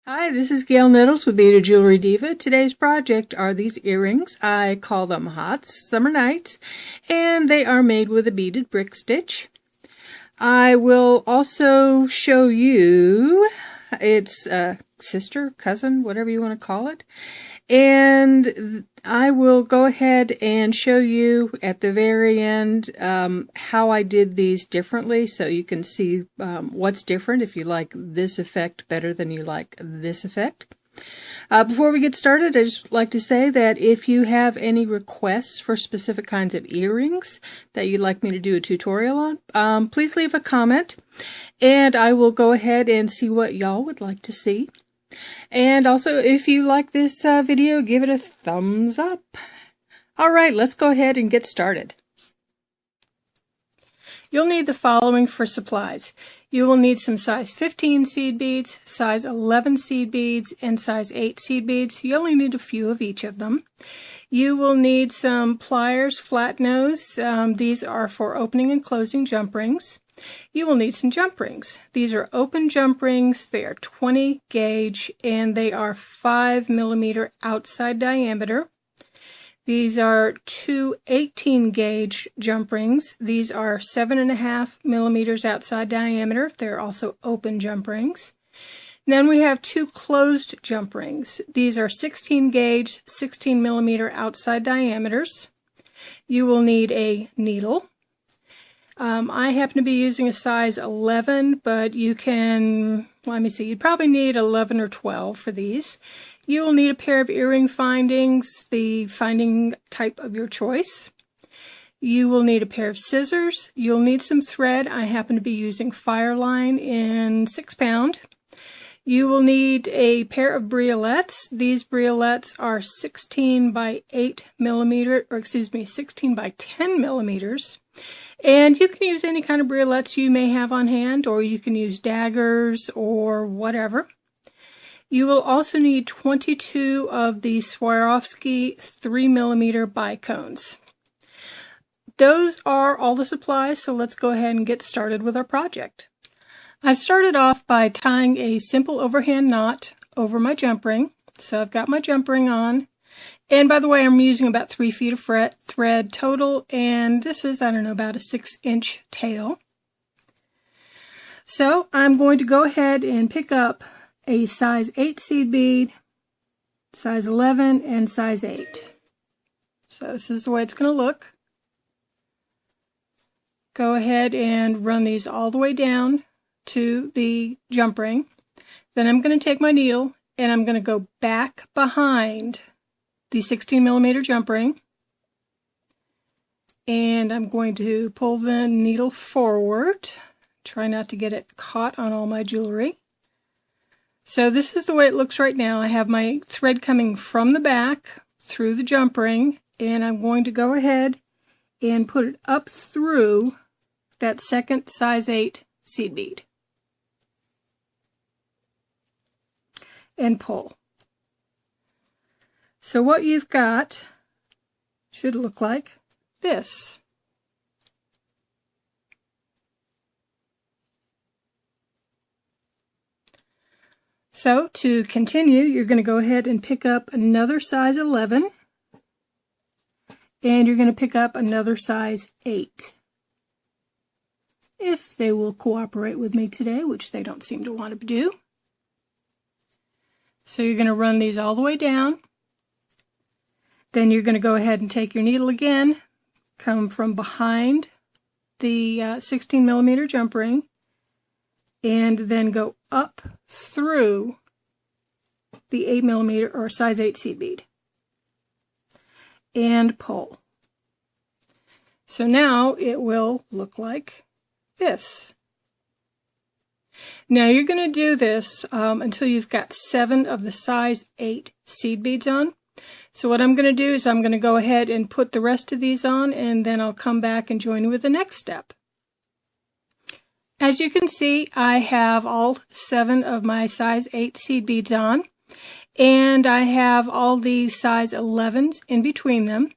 Hi, this is Gail Nettles with Beaded Jewelry Diva. Today's project are these earrings. I call them Hot Summer Nights, and they are made with a beaded brick stitch. I will also show you, it's a sister, cousin, whatever you want to call it, and I will go ahead and show you at the very end how I did these differently, so you can see what's different if you like this effect better than you like this effect. Before we get started, I'd just like to say that if you have any requests for specific kinds of earrings that you'd like me to do a tutorial on, please leave a comment and I will go ahead and see what y'all would like to see. And also, if you like this video, give it a thumbs up. Alright, let's go ahead and get started. You'll need the following for supplies. You will need some size 15 seed beads, size 11 seed beads, and size 8 seed beads. You only need a few of each of them. You will need some pliers, flat nose. These are for opening and closing jump rings. You will need some jump rings. These are open jump rings. They are 20 gauge and they are 5 millimeter outside diameter. These are two 18 gauge jump rings. These are 7.5 millimeters outside diameter. They're also open jump rings. Then we have two closed jump rings. These are 16 gauge, 16 millimeter outside diameters. You will need a needle. I happen to be using a size 11, but you can, let me see, you'd probably need 11 or 12 for these. You will need a pair of earring findings, the finding type of your choice. You will need a pair of scissors. You'll need some thread. I happen to be using Fireline in 6-pound. You will need a pair of briolets. These briolets are 16 by 8 millimeter, or excuse me, 16 by 10 millimeters. And you can use any kind of briolets you may have on hand, or you can use daggers or whatever. You will also need 22 of the Swarovski 3 millimeter bicones. Those are all the supplies, so let's go ahead and get started with our project. I've started off by tying a simple overhand knot over my jump ring. So I've got my jump ring on. And by the way, I'm using about 3 feet of thread total, and this is, I don't know, about a 6-inch tail. So I'm going to go ahead and pick up a size 8 seed bead, size 11, and size 8. So this is the way it's going to look. Go ahead and run these all the way down to the jump ring. Then I'm going to take my needle and I'm going to go back behind the 16 millimeter jump ring, and I'm going to pull the needle forward. Try not to get it caught on all my jewelry. So this is the way it looks right now. I have my thread coming from the back through the jump ring, and I'm going to go ahead and put it up through that second size 8 seed bead and pull. So what you've got should look like this. So to continue, you're going to go ahead and pick up another size 11, and you're going to pick up another size 8. If they will cooperate with me today, which they don't seem to want to do. So you're going to run these all the way down. Then you're going to go ahead and take your needle again, come from behind the 16 millimeter jump ring, and then go up through the 8 millimeter or size 8 seed bead and pull. So now it will look like this. Now you're going to do this until you've got 7 of the size 8 seed beads on. So what I'm going to do is I'm going to go ahead and put the rest of these on, and then I'll come back and join you with the next step. As you can see, I have all 7 of my size 8 seed beads on, and I have all these size 11s in between them.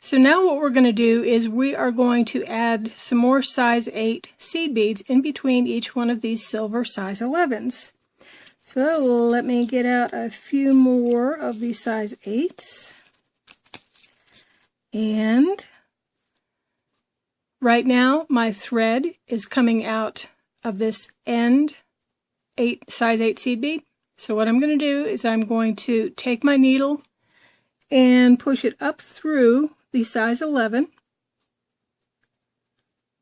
So now what we're going to do is we are going to add some more size 8 seed beads in between each one of these silver size 11s. So let me get out a few more of these size 8s. And right now my thread is coming out of this end size 8 seed bead. So what I'm going to do is I'm going to take my needle and push it up through the size 11.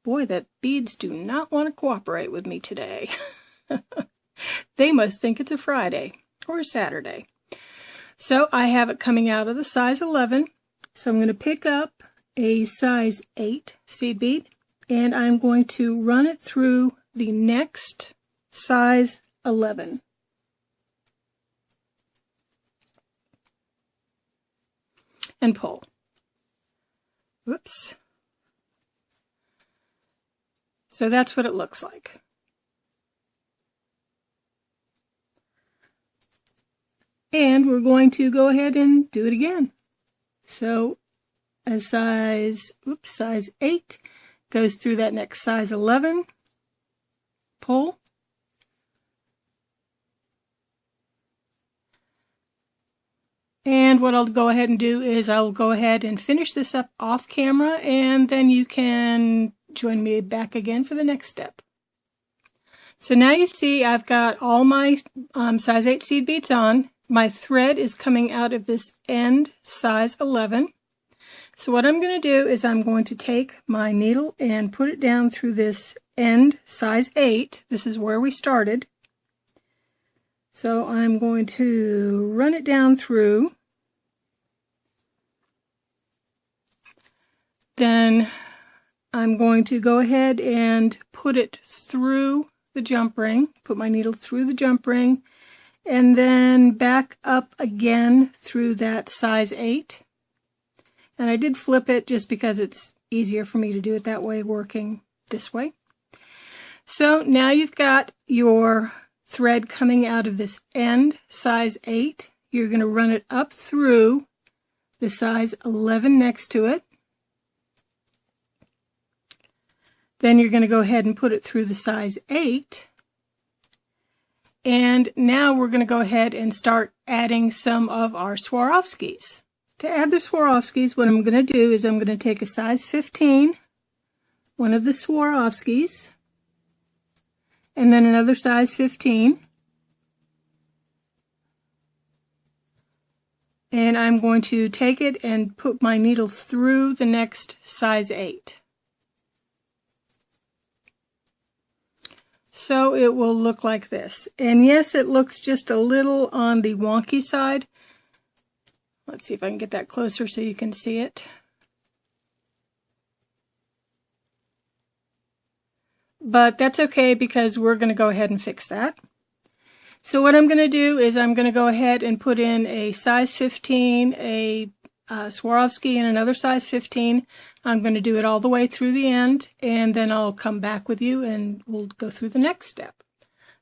Boy, that beads do not want to cooperate with me today. They must think it's a Friday or a Saturday. So I have it coming out of the size 11. So I'm going to pick up a size 8 seed bead and I'm going to run it through the next size 11. And pull. Whoops. So that's what it looks like. And we're going to go ahead and do it again. So a size 8 goes through that next size 11, pull, and what I'll go ahead and do is I'll go ahead and finish this up off camera, and then you can join me back again for the next step. So now you see I've got all my size 8 seed beads on. My thread is coming out of this end size 11. So what I'm going to do is I'm going to take my needle and put it down through this end size 8. This is where we started. So I'm going to run it down through. Then I'm going to go ahead and put it through the jump ring, put my needle through the jump ring, and then back up again through that size 8. And I did flip it just because it's easier for me to do it that way, working this way. So now you've got your thread coming out of this end size 8. You're going to run it up through the size 11 next to it. Then you're going to go ahead and put it through the size 8. And now we're going to go ahead and start adding some of our Swarovskis. To add the Swarovskis, what I'm going to do is I'm going to take a size 15, one of the Swarovskis, and then another size 15. And I'm going to take it and put my needle through the next size 8. So it will look like this. And yes, it looks just a little on the wonky side. Let's see if I can get that closer so you can see it. But that's okay because we're going to go ahead and fix that. So what I'm going to do is I'm going to go ahead and put in a size 15, a Swarovski, and another size 15. I'm going to do it all the way through the end, and then I'll come back with you and we'll go through the next step.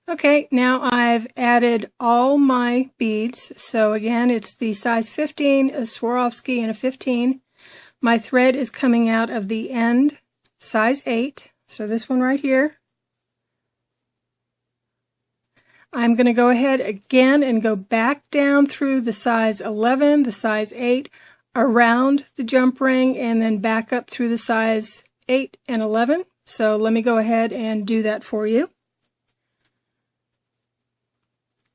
Okay, now I've added all my beads. So again, it's the size 15, a Swarovski, and a 15. My thread is coming out of the end size 8. So this one right here. I'm going to go ahead again and go back down through the size 11, the size 8, around the jump ring, and then back up through the size 8 and 11. So let me go ahead and do that for you.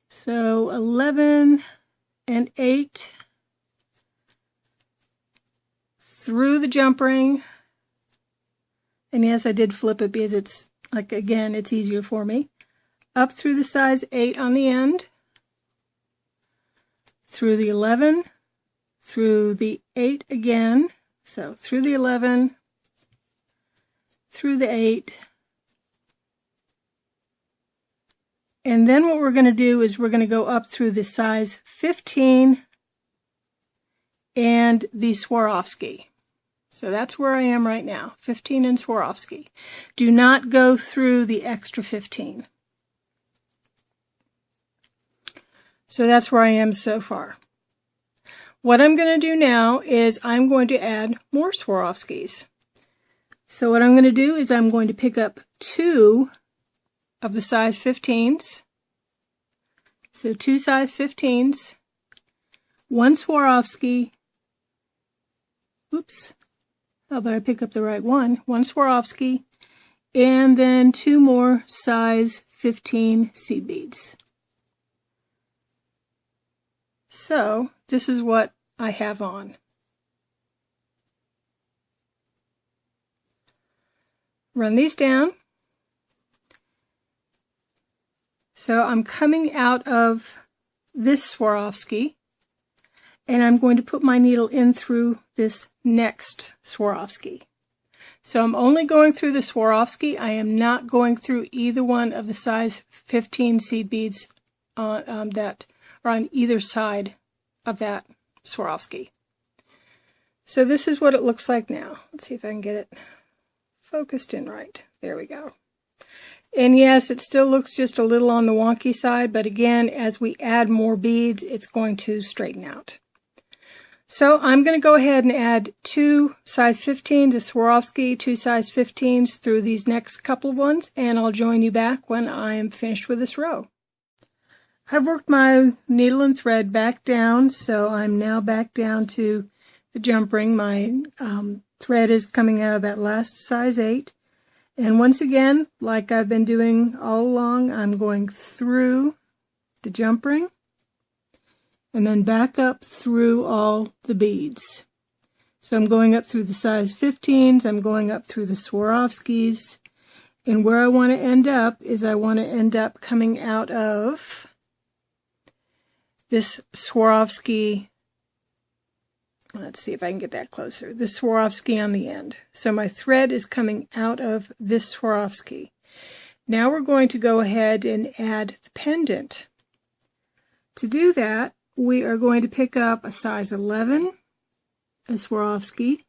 So 11 and 8 through the jump ring. And yes, I did flip it because it's, like, again, it's easier for me. Up through the size 8 on the end, through the 11, through the 8 again, so through the 11, through the 8, and then what we're going to do is we're going to go up through the size 15 and the Swarovski. So that's where I am right now, 15 and Swarovski. Do not go through the extra 15. So that's where I am so far. What I'm going to do now is I'm going to add more Swarovskis. So what I'm going to do is I'm going to pick up 2 of the size 15s, So 2 size 15s, 1 Swarovski, oops, how about I pick up the right one, 1 Swarovski, and then 2 more size 15 seed beads. So this is what I have on. Run these down. So I'm coming out of this Swarovski, and I'm going to put my needle in through this next Swarovski. So I'm only going through the Swarovski. I am not going through either one of the size 15 seed beads that are on either side of that Swarovski. So this is what it looks like now. Let's see if I can get it focused in right. There we go. And yes, it still looks just a little on the wonky side, but again, as we add more beads, it's going to straighten out. So I'm going to go ahead and add 2 size 15s to Swarovski, 2 size 15s through these next couple of ones, and I'll join you back when I am finished with this row. I've worked my needle and thread back down, so I'm now back down to the jump ring. My thread is coming out of that last size 8. And once again, like I've been doing all along, I'm going through the jump ring and then back up through all the beads. So I'm going up through the size 15s, I'm going up through the Swarovskis, and where I want to end up is I want to end up coming out of this Swarovski. Let's see if I can get that closer. The Swarovski on the end. So my thread is coming out of this Swarovski. Now we're going to go ahead and add the pendant. To do that, we are going to pick up a size 11, a Swarovski.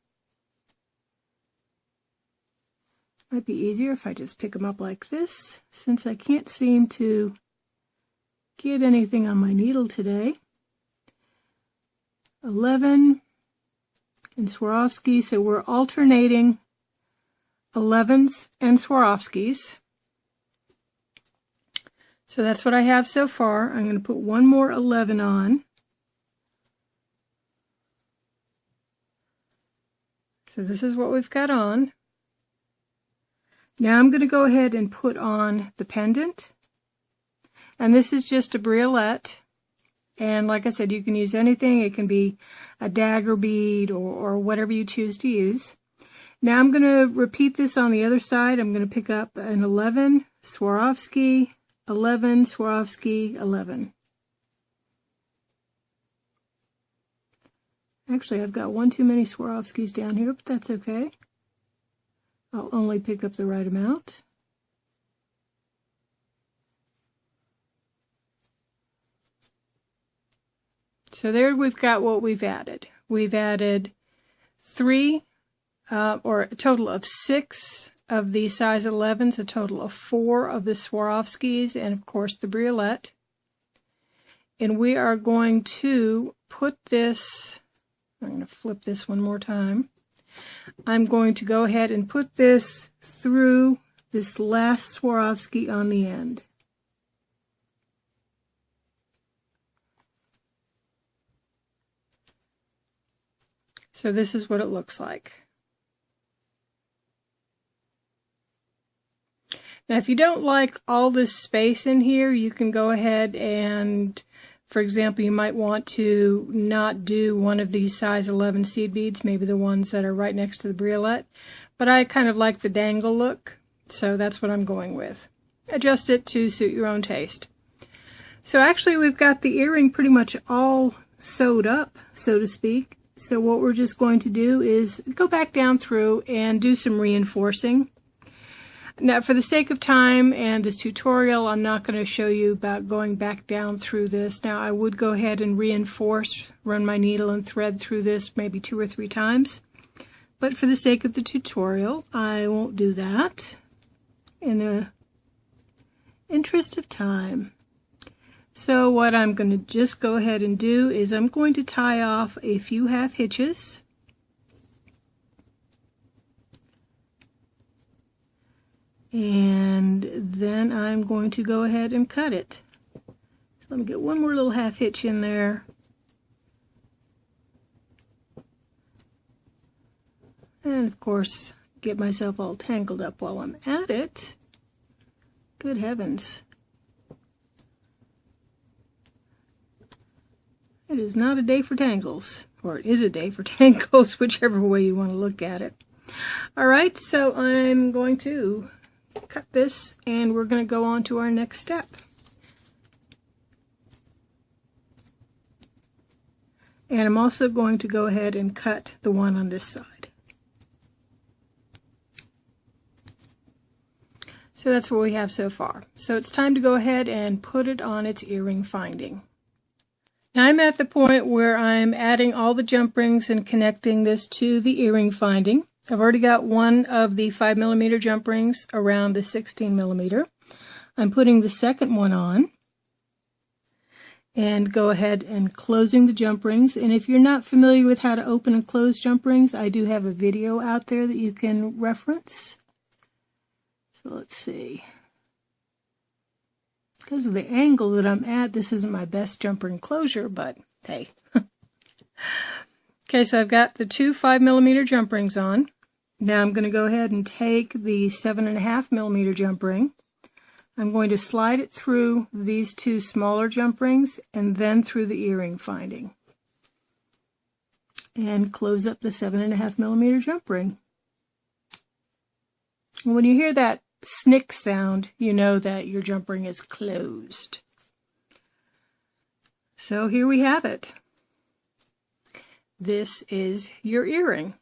Might be easier if I just pick them up like this, since I can't seem to get anything on my needle today. 11 and Swarovski, so we're alternating 11s and Swarovskis. So that's what I have so far. I'm going to put one more 11 on. So this is what we've got on. Now I'm going to go ahead and put on the pendant. And this is just a briolette. And like I said, you can use anything. It can be a dagger bead or whatever you choose to use. Now I'm going to repeat this on the other side. I'm going to pick up an 11, Swarovski, 11, Swarovski, 11. Actually, I've got one too many Swarovskis down here, but that's okay. I'll only pick up the right amount. So there we've got what we've added. We've added 3, or a total of 6 of the size 11s, a total of 4 of the Swarovskis, and of course the briolette. And we are going to put this, I'm going to flip this one more time. I'm going to go ahead and put this through this last Swarovski on the end. So this is what it looks like. Now if you don't like all this space in here, you can go ahead and, for example, you might want to not do one of these size 11 seed beads, maybe the ones that are right next to the briolette. But I kind of like the dangle look, so that's what I'm going with. Adjust it to suit your own taste. So actually we've got the earring pretty much all sewed up, so to speak. So what we're just going to do is go back down through and do some reinforcing. Now for the sake of time and this tutorial, I'm not going to show you about going back down through this. Now I would go ahead and reinforce, run my needle and thread through this maybe 2 or 3 times. But for the sake of the tutorial, I won't do that in the interest of time. So what I'm going to just go ahead and do is I'm going to tie off a few half hitches. And then I'm going to go ahead and cut it. Let me get one more little half hitch in there. And of course, get myself all tangled up while I'm at it. Good heavens. It is not a day for tangles, or it is a day for tangles, whichever way you want to look at it. Alright, so I'm going to cut this and we're going to go on to our next step. And I'm also going to go ahead and cut the one on this side. So that's what we have so far. So it's time to go ahead and put it on its earring finding. Now I'm at the point where I'm adding all the jump rings and connecting this to the earring finding. I've already got one of the 5mm jump rings around the 16mm. I'm putting the second one on and go ahead and closing the jump rings. And if you're not familiar with how to open and close jump rings, I do have a video out there that you can reference. So let's see. Because of the angle that I'm at, this isn't my best jump ring closure, but hey. Okay, so I've got the two 5mm jump rings on. Now I'm going to go ahead and take the 7.5mm jump ring. I'm going to slide it through these two smaller jump rings and then through the earring finding. And close up the 7.5mm jump ring. And when you hear that snick sound, you know that your jump ring is closed. So here we have it. This is your earring.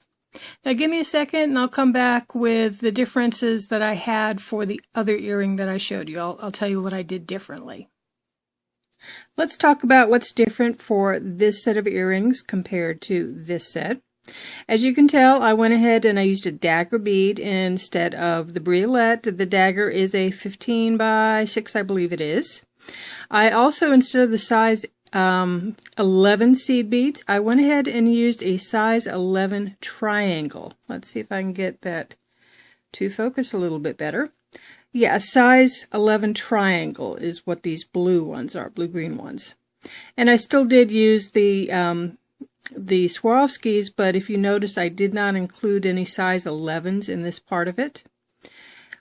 Now give me a second and I'll come back with the differences that I had for the other earring that I showed you. I'll tell you what I did differently. Let's talk about what's different for this set of earrings compared to this set. As you can tell, I went ahead and I used a dagger bead instead of the briolette. The dagger is a 15 by 6, I believe it is. I also, instead of the size 11 seed beads, I went ahead and used a size 11 triangle. Let's see if I can get that to focus a little bit better. Yeah, a size 11 triangle is what these blue ones are, blue-green ones. And I still did use the Swarovskis, but if you notice, I did not include any size 11s in this part of it.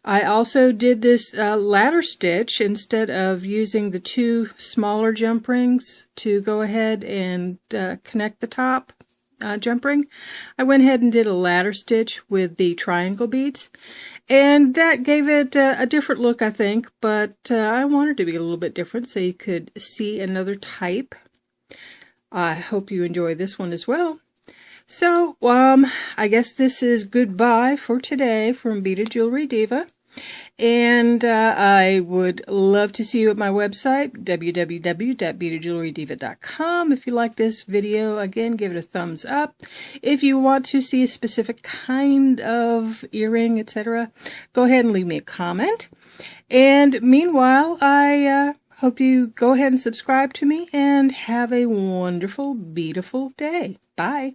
I also did this ladder stitch instead of using the two smaller jump rings to go ahead and connect the top jump ring. I went ahead and did a ladder stitch with the triangle beads, and that gave it a different look, I think, but I wanted to be a little bit different so you could see another type. I hope you enjoy this one as well. So, I guess this is goodbye for today from Beaded Jewelry Diva. And I would love to see you at my website, www.beadedjewelrydiva.com. If you like this video, again, give it a thumbs up. If you want to see a specific kind of earring, etc., go ahead and leave me a comment. And meanwhile, I hope you go ahead and subscribe to me and have a wonderful, beautiful day. Bye.